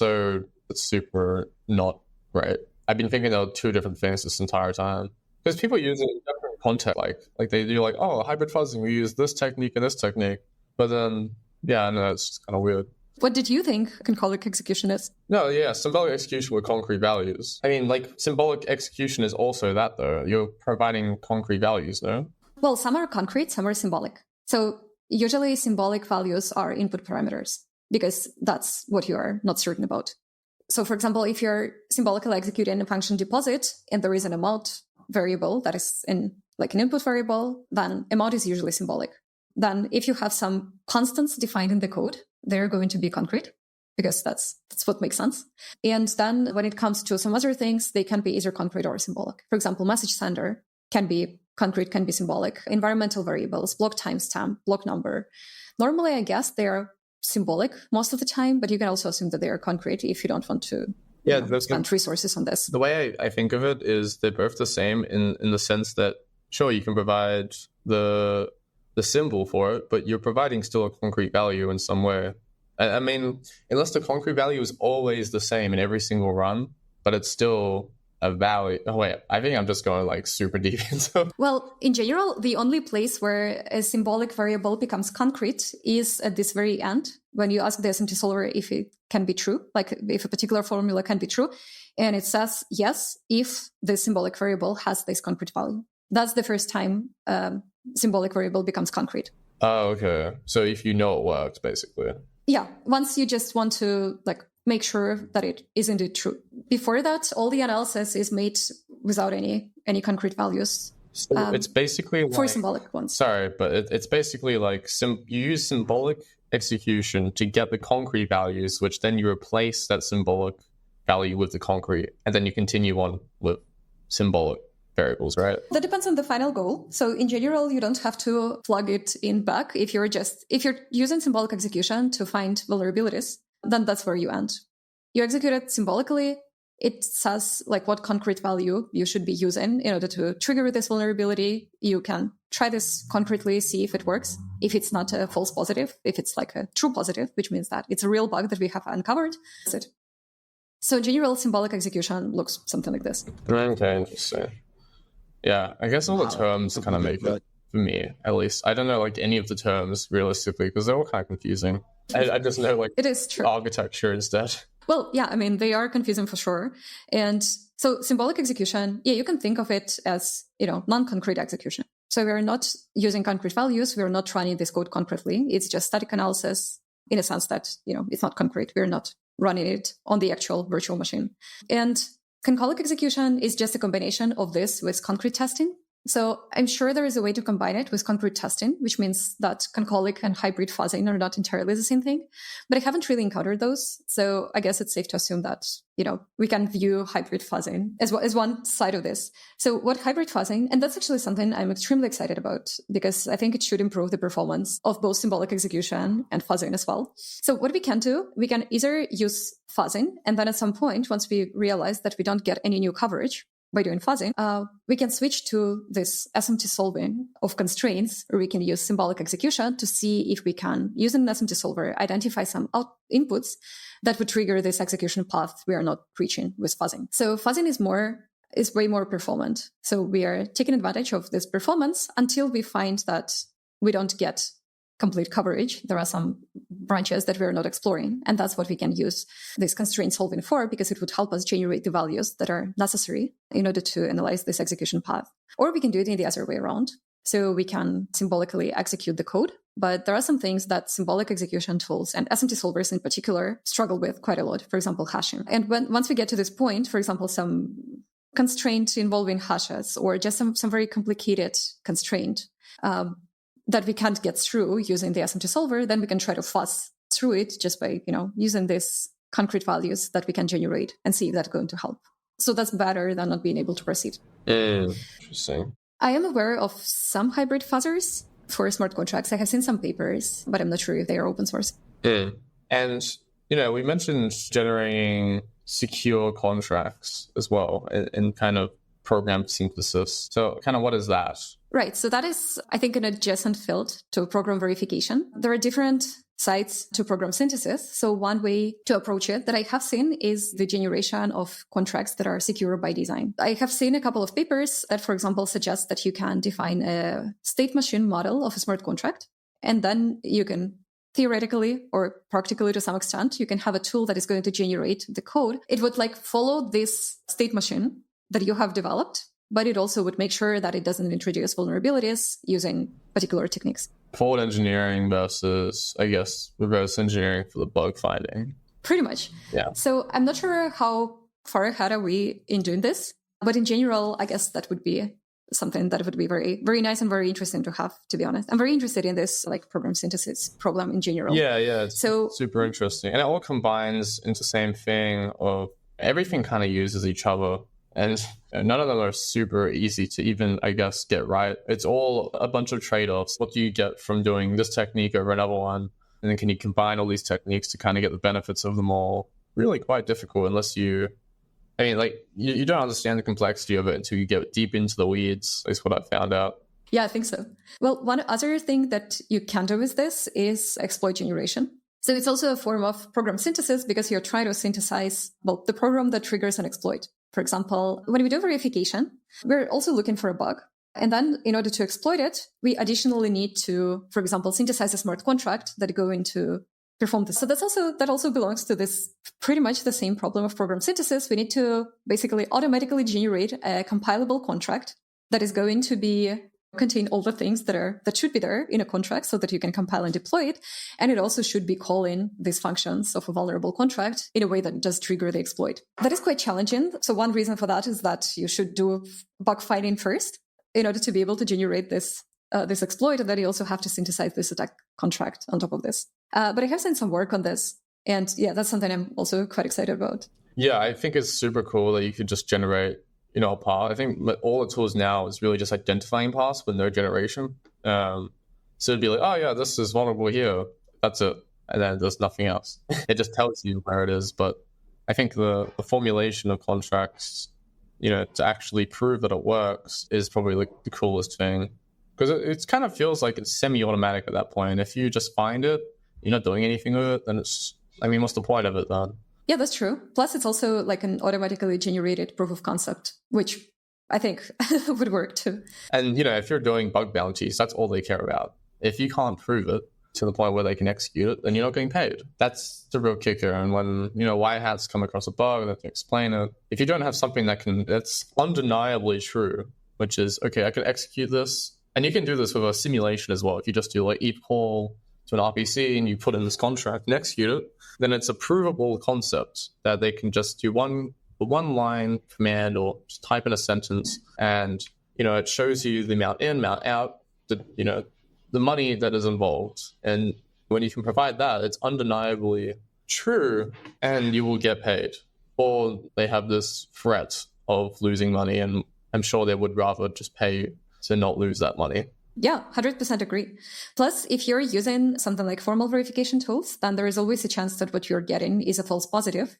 super not right. I've been thinking there are two different things this entire time. Because people use it in different context, like they do like, oh, hybrid fuzzing, we use this technique and this technique. But then, yeah, no, it's just kind of weird. What did you think concolic execution is? No, yeah, symbolic execution with concrete values. I mean, like, symbolic execution is also that, though. You're providing concrete values, no? Well, some are concrete, some are symbolic. So usually symbolic values are input parameters because that's what you are not certain about. So for example, if you're symbolically executing a function deposit and there is an amount variable that is in like an input variable, then amount is usually symbolic. Then if you have some constants defined in the code, they're going to be concrete because that's what makes sense. And then when it comes to some other things, they can be either concrete or symbolic. For example, message sender can be concrete, can be symbolic. Environmental variables, block timestamp, block number. Normally, I guess they are symbolic most of the time, but you can also assume that they are concrete if you don't want to spend resources on this. The way I think of it is they're both the same in the sense that, sure, you can provide the symbol for it, but you're providing still a concrete value in some way. I mean, unless the concrete value is always the same in every single run, but it's still a value. Oh, wait, I think I'm just going like super deep into. Well, in general, the only place where a symbolic variable becomes concrete is at this very end, when you ask the SMT solver if it can be true, like if a particular formula can be true. And it says, yes, if the symbolic variable has this concrete value. That's the first time symbolic variable becomes concrete. Oh, okay. So if you know it works, basically. Yeah. Once you just want to like make sure that it is indeed true. Before that, all the analysis is made without any concrete values. So it's basically for symbolic ones. Sorry, but it's basically like you use symbolic execution to get the concrete values, which then you replace that symbolic value with the concrete, and then you continue on with symbolic variables, right? That depends on the final goal. So in general, you don't have to plug it in back. If you're using symbolic execution to find vulnerabilities, then that's where you end. You execute it symbolically. It says like what concrete value you should be using in order to trigger this vulnerability. You can try this concretely, see if it works. If it's not a false positive, if it's like a true positive, which means that it's a real bug that we have uncovered, that's it. So in general, symbolic execution looks something like this. Okay, interesting. Yeah, I guess all the terms kind of make it, for me, at least. I don't know like any of the terms realistically because they're all kind of confusing. I just know like it is true. Architecture instead. Well, yeah, I mean, they are confusing for sure. And so symbolic execution, yeah, you can think of it as, non-concrete execution. So we're not using concrete values. We're not running this code concretely. It's just static analysis in a sense that, it's not concrete. We're not running it on the actual virtual machine. And concolic execution is just a combination of this with concrete testing. So I'm sure there is a way to combine it with concrete testing, which means that concolic and hybrid fuzzing are not entirely the same thing. But I haven't really encountered those. So I guess it's safe to assume that, we can view hybrid fuzzing as one side of this. So what hybrid fuzzing, and that's actually something I'm extremely excited about because I think it should improve the performance of both symbolic execution and fuzzing as well. So what we can do, we can either use fuzzing, and then at some point, once we realize that we don't get any new coverage, by doing fuzzing, we can switch to this SMT solving of constraints, or we can use symbolic execution to see if we can, using an SMT solver, identify some inputs that would trigger this execution path we are not reaching with fuzzing. So fuzzing is way more performant. So we are taking advantage of this performance until we find that we don't get complete coverage. There are some branches that we're not exploring, and that's what we can use this constraint solving for, because it would help us generate the values that are necessary in order to analyze this execution path. Or we can do it in the other way around. So we can symbolically execute the code, but there are some things that symbolic execution tools and SMT solvers in particular struggle with quite a lot. For example, hashing. And once we get to this point, for example, some constraint involving hashes or just some very complicated constraint, that we can't get through using the SMT solver, then we can try to fuzz through it just by, using these concrete values that we can generate and see if that's going to help. So that's better than not being able to proceed. Interesting. I am aware of some hybrid fuzzers for smart contracts. I have seen some papers, but I'm not sure if they are open source. And, we mentioned generating secure contracts as well in kind of program synthesis. So kind of what is that? Right. So that is, I think, an adjacent field to program verification. There are different sides to program synthesis. So one way to approach it that I have seen is the generation of contracts that are secure by design. I have seen a couple of papers that, for example, suggest that you can define a state machine model of a smart contract, and then you can theoretically or practically to some extent, you can have a tool that is going to generate the code. It would follow this state machine that you have developed, but it also would make sure that it doesn't introduce vulnerabilities using particular techniques. Forward engineering versus, I guess, reverse engineering for the bug finding. Pretty much. Yeah. So I'm not sure how far ahead are we in doing this, but in general, I guess that would be something that would be very, very nice and very interesting to have, to be honest. I'm very interested in this program synthesis problem in general. Yeah. It's super interesting. And it all combines into the same thing of everything kind of uses each other. And none of them are super easy to even, I guess, get right. It's all a bunch of trade-offs. What do you get from doing this technique over another one? And then can you combine all these techniques to kind of get the benefits of them all? Really quite difficult unless you don't understand the complexity of it until you get deep into the weeds, is what I found out. Yeah, I think so. Well, one other thing that you can do with this is exploit generation. So it's also a form of program synthesis because you're trying to synthesize, the program that triggers an exploit. For example, when we do verification, we're also looking for a bug. And then in order to exploit it, we additionally need to, for example, synthesize a smart contract that is going to perform this. So that also belongs to this pretty much the same problem of program synthesis. We need to basically automatically generate a compilable contract that is going to contain all the things that should be there in a contract so that you can compile and deploy it. And it also should be calling these functions of a vulnerable contract in a way that does trigger the exploit. That is quite challenging. So one reason for that is that you should do bug finding first in order to be able to generate this exploit. And then you also have to synthesize this attack contract on top of this. But I have seen some work on this. And yeah, that's something I'm also quite excited about. Yeah, I think it's super cool that you could just generate a path. I think all the tools now is really just identifying paths with no generation. So it'd be like, oh yeah, this is vulnerable here. That's it. And then there's nothing else. It just tells you where it is. But I think the formulation of contracts, to actually prove that it works is probably the coolest thing. Because it kind of feels like it's semi-automatic at that point. If you just find it, you're not doing anything with it, then what's the point of it then? Yeah, that's true. Plus, it's also an automatically generated proof of concept, which I think would work too. And, if you're doing bug bounties, that's all they care about. If you can't prove it to the point where they can execute it, then you're not getting paid. That's the real kicker. And when, white hats come across a bug, they have to explain it. If you don't have something that's undeniably true, which is, okay, I can execute this. And you can do this with a simulation as well. If you just do if call to an RPC and you put in this contract and execute it, then it's a provable concept that they can just do one line command or just type in a sentence, and it shows you the amount in, amount out, the money that is involved. And when you can provide that, it's undeniably true, and you will get paid. Or they have this threat of losing money, and I'm sure they would rather just pay you to not lose that money. Yeah, 100% agree. Plus, if you're using something like formal verification tools, then there is always a chance that what you're getting is a false positive,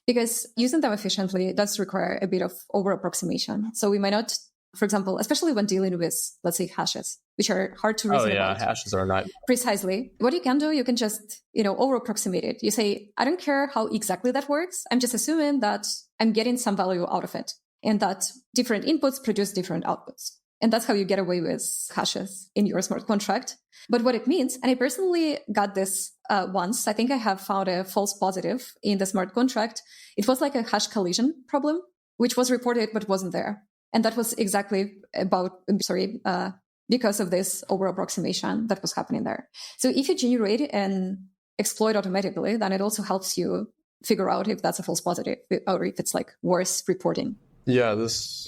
because using them efficiently does require a bit of over-approximation. So we might not, for example, especially when dealing with, let's say, hashes, which are hard to reason about. Hashes are a nightmare. Precisely. What you can do, you can just, over-approximate it. You say, I don't care how exactly that works. I'm just assuming that I'm getting some value out of it, and that different inputs produce different outputs. And that's how you get away with hashes in your smart contract. But what it means, and I personally got this once, I think I have found a false positive in the smart contract. It was like a hash collision problem, which was reported but wasn't there. And that was exactly because of this over-approximation that was happening there. So if you generate and exploit automatically, then it also helps you figure out if that's a false positive or if it's worth reporting. Yeah,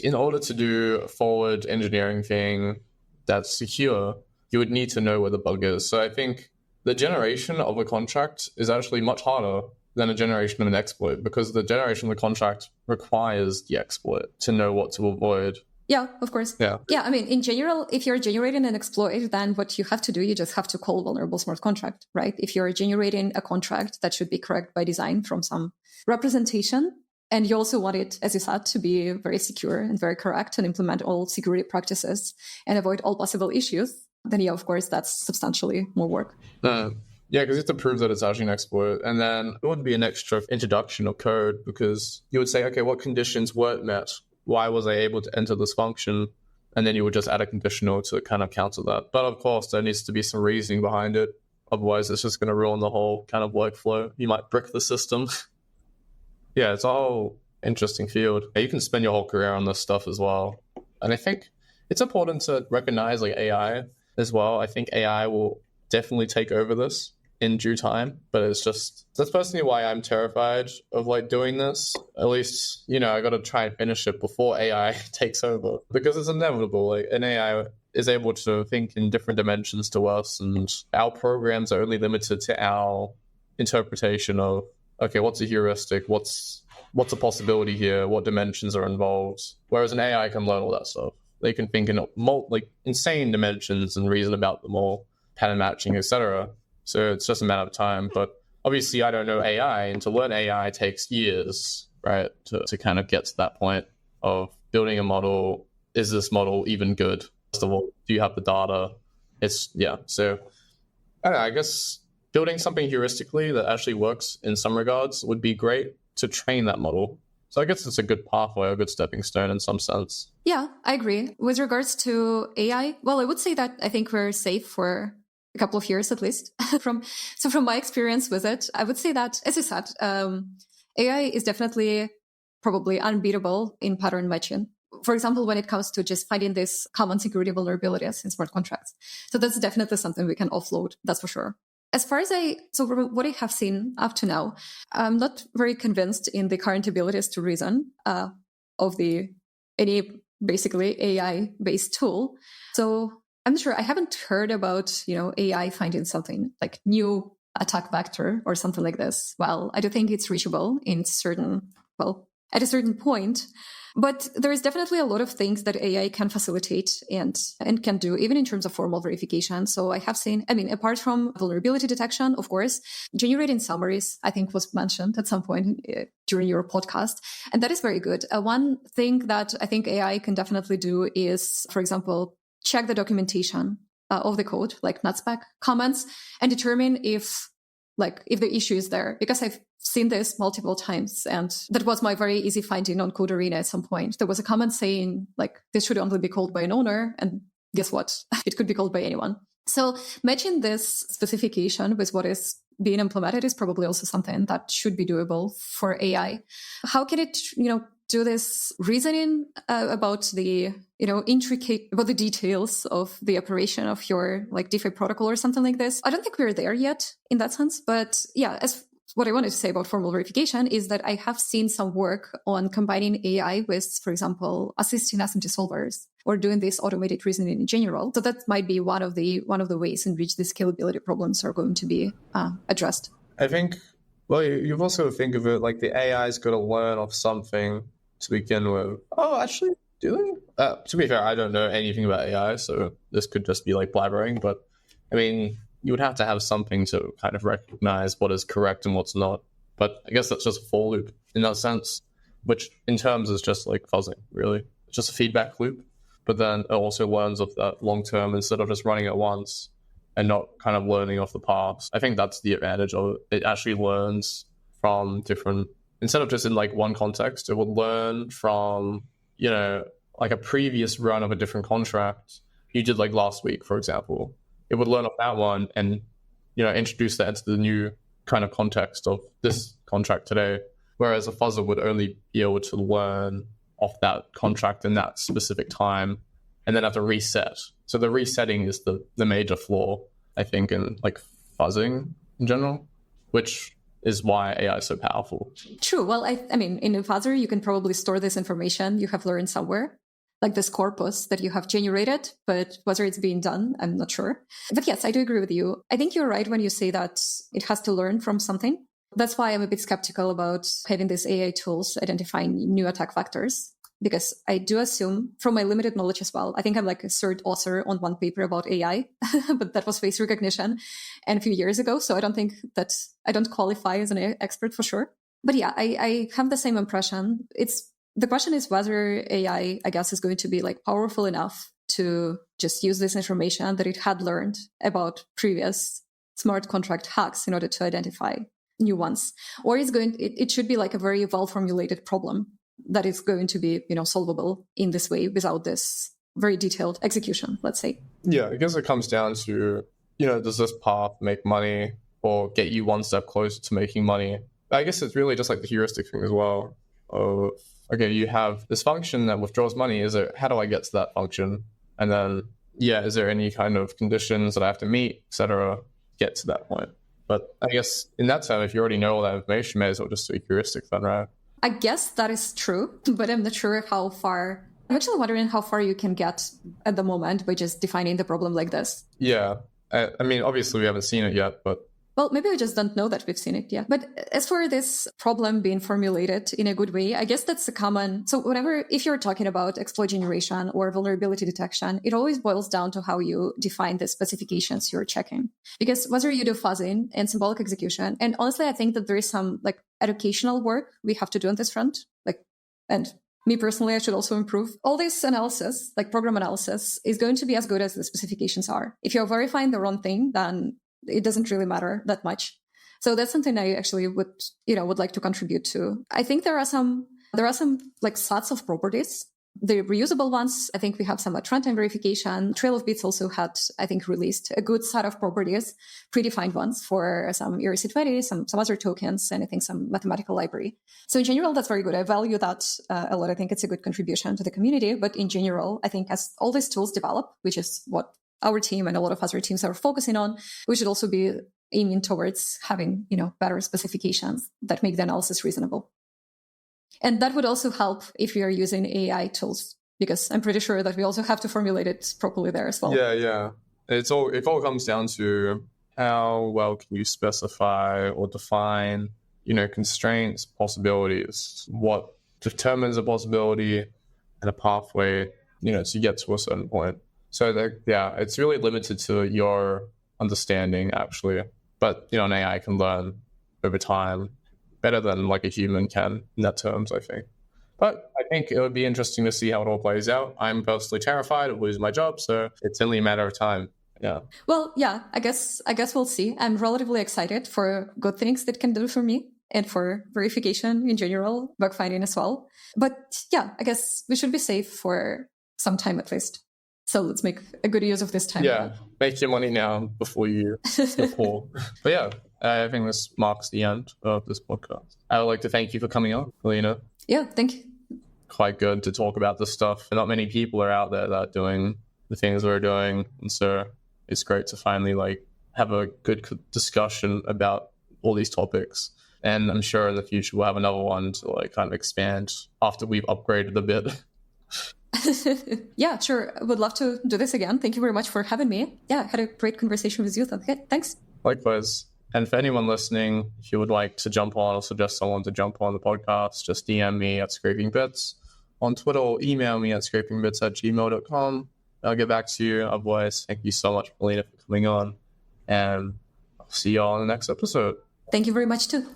in order to do a forward engineering thing that's secure, you would need to know where the bug is. So I think the generation of a contract is actually much harder than a generation of an exploit, because the generation of the contract requires the exploit to know what to avoid. Yeah, of course. Yeah. Yeah, I mean, in general, if you're generating an exploit, then what you have to do, you just have to call vulnerable smart contract, right? If you're generating a contract, that should be correct by design from some representation. And you also want it, as you said, to be very secure and very correct and implement all security practices and avoid all possible issues. Then, yeah, of course, that's substantially more work. Yeah, because you have to prove that it's actually an exploit. And then it would be an extra introduction of code, because you would say, okay, what conditions weren't met? Why was I able to enter this function? And then you would just add a conditional to kind of counter that. But of course, there needs to be some reasoning behind it. Otherwise, it's just going to ruin the whole kind of workflow. You might brick the system. Yeah, it's a whole interesting field. You can spend your whole career on this stuff as well. And I think it's important to recognize like AI as well. I think AI will definitely take over this in due time, but that's personally why I'm terrified of like doing this. At least, I got to try and finish it before AI takes over, because it's inevitable. Like an AI is able to think in different dimensions to us, and our programs are only limited to our interpretation of, okay, what's a heuristic? What's a possibility here? What dimensions are involved? Whereas an AI can learn all that stuff. They can think in insane dimensions and reason about them all, pattern matching, etc. So it's just a matter of time. But obviously, I don't know AI, and to learn AI takes years, right? To kind of get to that point of building a model. Is this model even good? First of all, do you have the data? So I don't know, I guess building something heuristically that actually works in some regards would be great to train that model. So I guess it's a good pathway, a good stepping stone in some sense. Yeah, I agree. With regards to AI, well, I would say that I think we're safe for a couple of years at least. From my experience with it, I would say that, as I said, AI is definitely probably unbeatable in pattern matching. For example, when it comes to just finding these common security vulnerabilities in smart contracts. So that's definitely something we can offload, that's for sure. As far as what I have seen up to now, I'm not very convinced in the current abilities to reason of any basically AI-based tool. So I'm not sure. I haven't heard about AI finding something like new attack vector or something like this. Well, I do think it's reachable at a certain point. But there is definitely a lot of things that AI can facilitate and can do, even in terms of formal verification. So I have seen, apart from vulnerability detection, of course, generating summaries, I think was mentioned at some point during your podcast. And that is very good. One thing that I think AI can definitely do is, for example, check the documentation of the code, like NetSpec comments, and determine if the issue is there, because I've seen this multiple times. And that was my very easy finding on Code Arena at some point. There was a comment saying this should only be called by an owner. And guess what? It could be called by anyone. So matching this specification with what is being implemented is probably also something that should be doable for AI. How can it, do this reasoning about the, about the details of the operation of your DeFi protocol or something like this? I don't think we're there yet in that sense. But yeah, what I wanted to say about formal verification is that I have seen some work on combining AI with, for example, assisting SMT solvers or doing this automated reasoning in general. So that might be one of the ways in which the scalability problems are going to be addressed. I think, you've also think of it like the AI's got to learn off something to begin with. Oh, actually, do they? To be fair, I don't know anything about AI, so this could just be blabbering. But you would have to have something to kind of recognize what is correct and what's not. But I guess that's just a for loop in that sense, which in terms is just like fuzzing, really. It's just a feedback loop. But then it also learns of that long term instead of just running it once and not kind of learning off the past. I think that's the advantage of it. It actually learns from different, instead of just in one context, it would learn from, a previous run of a different contract you did last week, for example. It would learn off that one and, introduce that into the new kind of context of this contract today. Whereas a fuzzer would only be able to learn off that contract in that specific time and then have to reset. So the resetting is the major flaw, I think, in fuzzing in general, which is why AI is so powerful. True. Well, I mean, in a fuzzer, you can probably store this information you have learned somewhere. like this corpus that you have generated, but whether it's being done, I'm not sure. But yes, I do agree with you. I think you're right when you say that it has to learn from something. That's why I'm a bit skeptical about having these AI tools identifying new attack vectors, because I do assume, from my limited knowledge as well, I think I'm like a third author on one paper about AI, but that was face recognition and a few years ago. So I don't think that I don't qualify as an expert for sure. But yeah, I have the same impression. The question is whether AI, I guess, is going to be like powerful enough to just use this information that it had learned about previous smart contract hacks in order to identify new ones, or it should be like a very well-formulated problem that is going to be, solvable in this way without this very detailed execution, let's say. Yeah, I guess it comes down to, does this path make money or get you one step closer to making money? I guess it's really just like the heuristic thing as well. Okay, you have this function that withdraws money. How do I get to that function? And then, is there any kind of conditions that I have to meet, et cetera, get to that point? But I guess in that time, if you already know all that information, may as well just do a heuristic then, right? I guess that is true, but I'm not sure how far. I'm actually wondering how far you can get at the moment by just defining the problem like this. Yeah. I mean, obviously we haven't seen it yet, but... Well, maybe we just don't know that we've seen it yet. But as for this problem being formulated in a good way, I guess that's a common... So if you're talking about exploit generation or vulnerability detection, it always boils down to how you define the specifications you're checking. Because whether you do fuzzing and symbolic execution, and honestly, I think that there is some like educational work we have to do on this front. And me personally, I should also improve. All this analysis, like program analysis, is going to be as good as the specifications are. If you're verifying the wrong thing, then it doesn't really matter that much. So that's something I actually would like to contribute to. I think there are some like sets of properties. The reusable ones, I think we have some at runtime verification. Trail of Bits also had, I think, released a good set of properties, predefined ones for some ERC20, some other tokens, and I think some mathematical library. So in general, that's very good. I value that a lot. I think it's a good contribution to the community. But in general, I think as all these tools develop, which is what our team and a lot of other teams are focusing on, we should also be aiming towards having, better specifications that make the analysis reasonable. And that would also help if we are using AI tools, because I'm pretty sure that we also have to formulate it properly there as well. Yeah. It all comes down to how well can you specify or define, constraints, possibilities, what determines a possibility and a pathway, to get to a certain point. So it's really limited to your understanding, actually. But, an AI can learn over time better than like a human can in that terms, I think. But I think it would be interesting to see how it all plays out. I'm personally terrified of losing my job, so it's only a matter of time. Yeah. Well, yeah, I guess we'll see. I'm relatively excited for good things that can do for me and for verification in general, bug finding as well. But yeah, I guess we should be safe for some time at least. So let's make a good use of this time. Yeah, make your money now before you get poor. But yeah, I think this marks the end of this podcast. I would like to thank you for coming on, Palina. Yeah, thank you. Quite good to talk about this stuff. Not many people are out there that are doing the things we're doing. And so it's great to finally have a good discussion about all these topics. And I'm sure in the future we'll have another one to kind of expand after we've upgraded a bit. Yeah, sure. I would love to do this again. Thank you very much for having me. Yeah, I had a great conversation with you. Okay, thanks. Likewise. And for anyone listening, if you would like to jump on or suggest someone to jump on the podcast, just DM me at scrapingbits on Twitter or email me at scrapingbits@gmail.com. I'll get back to you. Otherwise, thank you so much, Palina, for coming on. And I'll see you all in the next episode. Thank you very much, too.